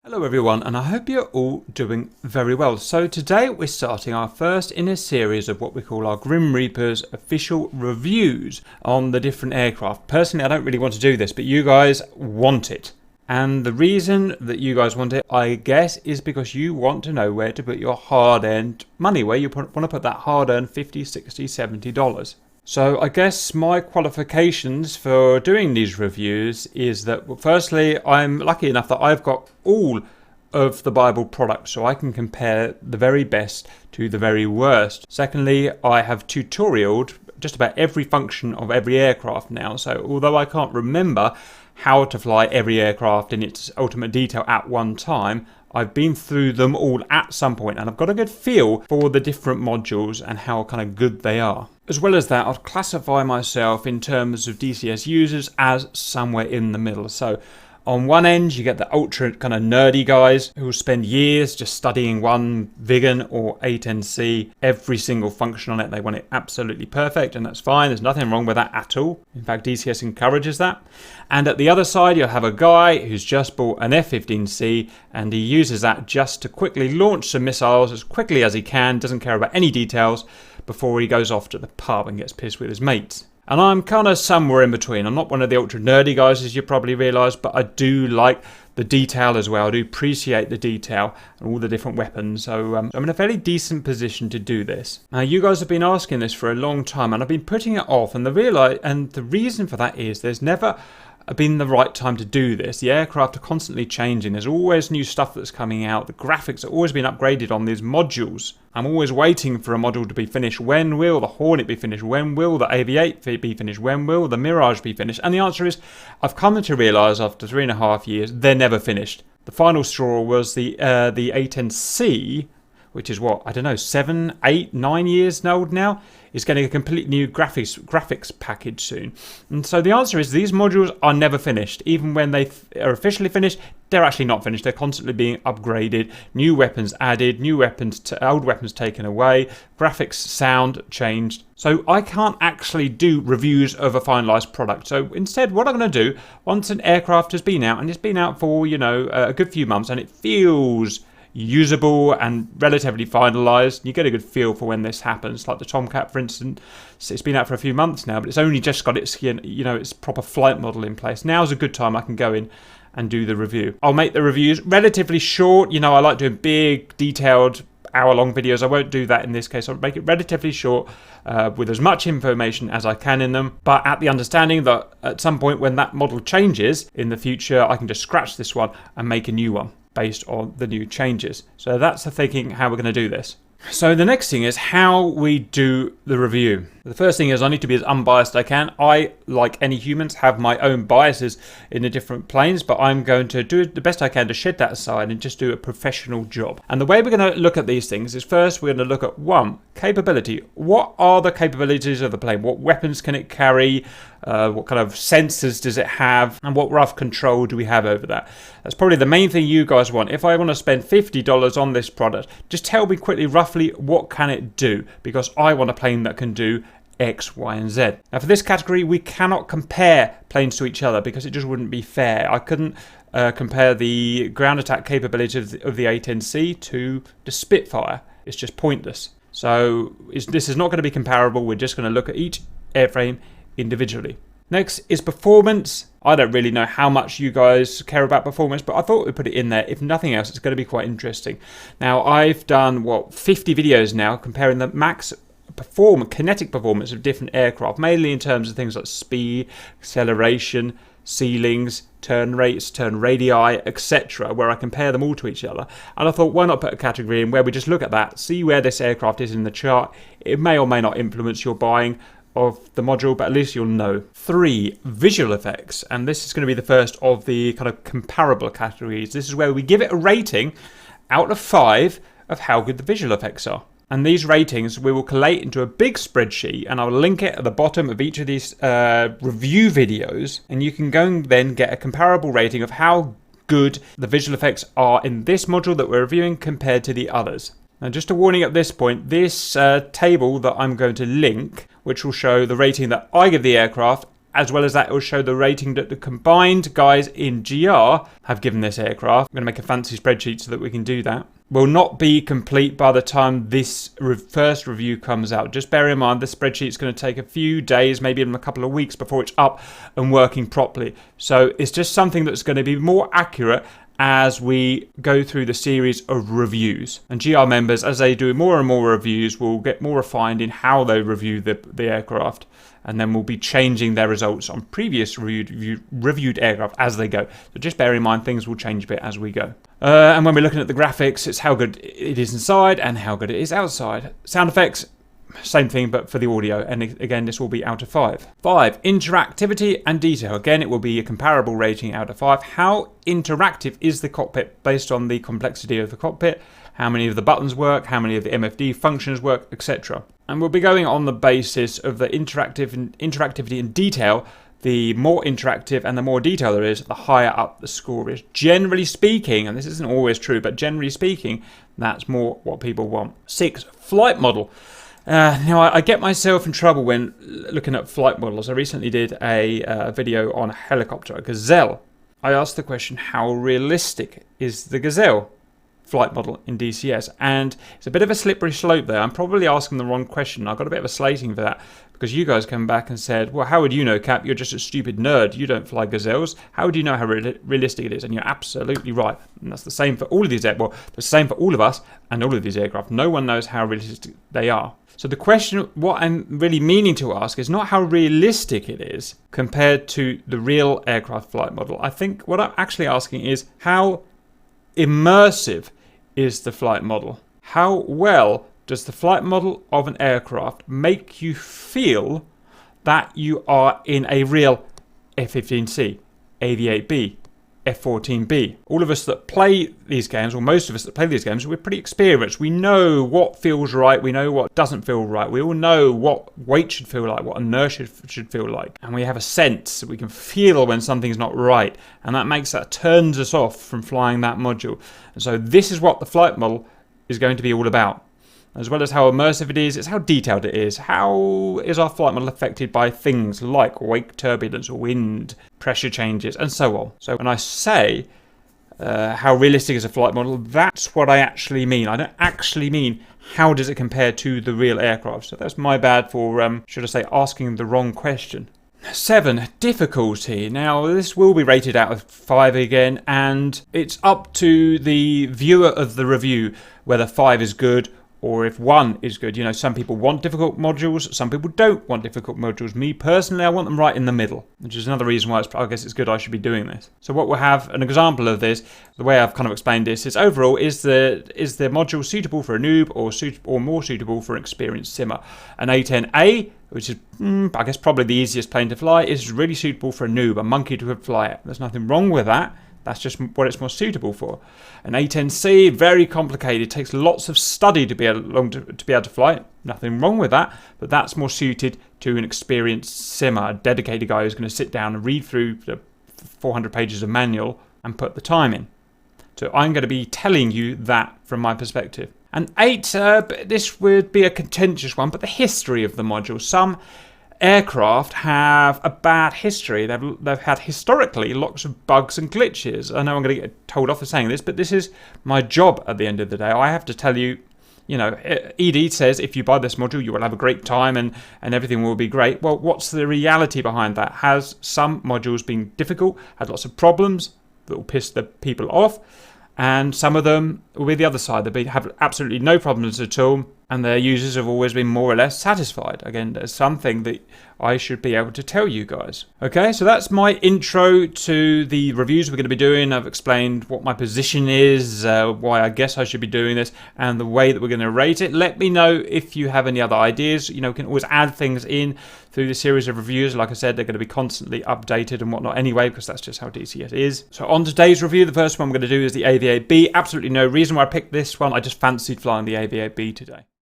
Hello everyone, and I hope you're all doing very well. So today we're starting our first in a series of what we call our Grim Reapers official reviews on the different aircraft. Personally, I don't really want to do this, but you guys want it. And the reason that you guys want it, I guess, is because you want to know where to put your hard-earned money, where you want to put that hard-earned $50, $60, $70. So I guess my qualifications for doing these reviews is that, well, firstly, I'm lucky enough that I've got all of the Bible products, so I can compare the very best to the very worst. Secondly, I have tutorialed just about every function of every aircraft now, so although I can't remember how to fly every aircraft in its ultimate detail at one time, I've been through them all at some point, and I've got a good feel for the different modules and how kind of good they are. As well as that, I'd classify myself in terms of DCS users as somewhere in the middle. So on one end, you get the ultra kind of nerdy guys who will spend years just studying one Vigan or A10C, every single function on it. They want it absolutely perfect, and that's fine. There's nothing wrong with that at all. In fact, DCS encourages that. And at the other side, you'll have a guy who's just bought an F-15C, and he uses that just to quickly launch some missiles as quickly as he can, doesn't care about any details, before he goes off to the pub and gets pissed with his mates. And I'm kind of somewhere in between. I'm not one of the ultra nerdy guys, as you probably realise, but I do like the detail as well. I do appreciate the detail and all the different weapons. So I'm in a fairly decent position to do this. Now, you guys have been asking this for a long time, and I've been putting it off. And the reason for that is there's never been the right time to do this. The aircraft are constantly changing. There's always new stuff that's coming out. The graphics are always being upgraded on these modules. I'm always waiting for a module to be finished. When will the Hornet be finished? When will the AV-8 be finished? When will the Mirage be finished? And the answer is, I've come to realise after 3.5 years, they're never finished. The final straw was the A10C, which is what, I don't know, 7, 8, 9 years old now, is getting a complete new graphics package soon. And so the answer is these modules are never finished. Even when they are officially finished, they're actually not finished. They're constantly being upgraded, new weapons added, old weapons taken away, graphics, sound changed. So I can't actually do reviews of a finalized product. So instead, what I'm going to do, once an aircraft has been out, and it's been out for, a good few months, and it feels usable and relatively finalized, you get a good feel for when this happens. Like the Tomcat, for instance, it's been out for a few months now, but it's only just got its its proper flight model in place. Now's a good time I can go in and do the review. I'll make the reviews relatively short. I like doing big, detailed, hour-long videos. I won't do that in this case. I'll make it relatively short with as much information as I can in them, but at the understanding that at some point when that model changes in the future, I can just scratch this one and make a new one based on the new changes. So that's the thinking how we're going to do this. So the next thing is how we do the review. The first thing is I need to be as unbiased as I can. I, like any humans, have my own biases in the different planes, but I'm going to do the best I can to shed that aside and just do a professional job. And the way we're going to look at these things is first we're going to look at one, capability. What are the capabilities of the plane? What weapons can it carry? What kind of sensors does it have? And what rough control do we have over that? That's probably the main thing you guys want. If I want to spend $50 on this product, just tell me quickly roughly what can it do, because I want a plane that can do X, Y, and Z. Now for this category, we cannot compare planes to each other because it just wouldn't be fair. I couldn't compare the ground attack capability of the A10C to the Spitfire. It's just pointless. So this is not going to be comparable. We're just going to look at each airframe individually. Next is performance. I don't really know how much you guys care about performance, but I thought we'd put it in there. If nothing else, it's going to be quite interesting. Now, I've done, 50 videos now comparing the max kinetic performance of different aircraft, mainly in terms of things like speed, acceleration, ceilings, turn rates, turn radii, etc., where I compare them all to each other. And I thought, why not put a category in where we just look at that, see where this aircraft is in the chart. It may or may not influence your buying of the module, but at least you'll know. 3, visual effects, and this is going to be the first of the kind of comparable categories. This is where we give it a rating out of 5 of how good the visual effects are. And these ratings we will collate into a big spreadsheet, and I'll link it at the bottom of each of these review videos, and you can go and then get a comparable rating of how good the visual effects are in this module that we're reviewing compared to the others. Now, just a warning at this point, this table that I'm going to link, which will show the rating that I give the aircraft As well as that, it will show the rating that the combined guys in GR have given this aircraft. I'm going to make a fancy spreadsheet so that we can do that. Will not be complete by the time this first review comes out. Just bear in mind, this spreadsheet is going to take a few days, maybe even a couple of weeks before it's up and working properly. So it's just something that's going to be more accurate as we go through the series of reviews. And GR members, as they do more and more reviews, will get more refined in how they review the aircraft. And then we'll be changing their results on previous reviewed aircraft as they go. So just bear in mind, things will change a bit as we go. And when we're looking at the graphics, it's how good it is inside and how good it is outside. Sound effects, same thing, but for the audio. And again, this will be out of 5. 5, interactivity and detail. Again, it will be a comparable rating out of 5. How interactive is the cockpit based on the complexity of the cockpit? How many of the buttons work? How many of the MFD functions work, etc. And we'll be going on the basis of the interactivity and detail. The more interactive and the more detail there is, the higher up the score is. Generally speaking, and this isn't always true, but generally speaking, that's more what people want. 6, flight model. Now, I get myself in trouble when looking at flight models. I recently did a video on a helicopter, a Gazelle. I asked the question, how realistic is the Gazelle flight model in DCS? And it's a bit of a slippery slope there. I'm probably asking the wrong question. I got a bit of a slating for that because you guys came back and said, well, how would you know, Cap? You're just a stupid nerd. You don't fly Gazelles. How would you know how realistic it is? And you're absolutely right. And that's the same for all of these aircraft. Well, the same for all of us and all of these aircraft. No one knows how realistic they are. So the question, what I'm really meaning to ask, is not how realistic it is compared to the real aircraft flight model. I think what I'm actually asking is how immersive is the flight model? How well does the flight model of an aircraft make you feel that you are in a real F-15C, AV-8B, F-14B? All of us that play these games, or most of us that play these games, we're pretty experienced. We know what feels right. We know what doesn't feel right. We all know what weight should feel like, what inertia should feel like. And we have a sense that we can feel when something's not right. And that turns us off from flying that module. And so this is what the flight model is going to be all about. As well as how immersive it is, it's how detailed it is. How is our flight model affected by things like wake turbulence, wind, pressure changes, and so on. So when I say how realistic is a flight model, that's what I actually mean. I don't actually mean how does it compare to the real aircraft. So that's my bad for, should I say, asking the wrong question. 7, difficulty. Now, this will be rated out of 5 again, and it's up to the viewer of the review whether 5 is good or if 1 is good. You know, some people want difficult modules, some people don't want difficult modules. Me personally, I want them right in the middle, which is another reason why I guess it's good I should be doing this. So what we'll have, an example of this, the way I've kind of explained this is overall, is the module suitable for a noob or more suitable for an experienced simmer? An A10A, which is, I guess, probably the easiest plane to fly, is really suitable for a noob, a monkey to fly it. There's nothing wrong with that. That's just what it's more suitable for. An A10C, very complicated. It takes lots of study to be able to fly it. Nothing wrong with that, but that's more suited to an experienced simmer, a dedicated guy who's going to sit down and read through the 400 pages of manual and put the time in. So I'm going to be telling you that from my perspective. And 8, this would be a contentious one, but the history of the module. Some aircraft have a bad history. They've had historically lots of bugs and glitches. I know I'm going to get told off for saying this, but this is my job at the end of the day. I have to tell you, you know, ED says if you buy this module, you will have a great time and everything will be great. Well, what's the reality behind that? Has some modules been difficult, had lots of problems that will piss the people off? And some of them will be the other side. They have absolutely no problems at all, and their users have always been more or less satisfied. Again, there's something that I should be able to tell you guys. Okay, so that's my intro to the reviews we're going to be doing. I've explained what my position is, why I guess I should be doing this, and the way that we're going to rate it. Let me know if you have any other ideas. You know, we can always add things in through the series of reviews. Like I said, they're going to be constantly updated and whatnot anyway, because that's just how DCS is. So on today's review, the first one I'm going to do is the AV-8B. Absolutely no reason why I picked this one. I just fancied flying the AV-8B today.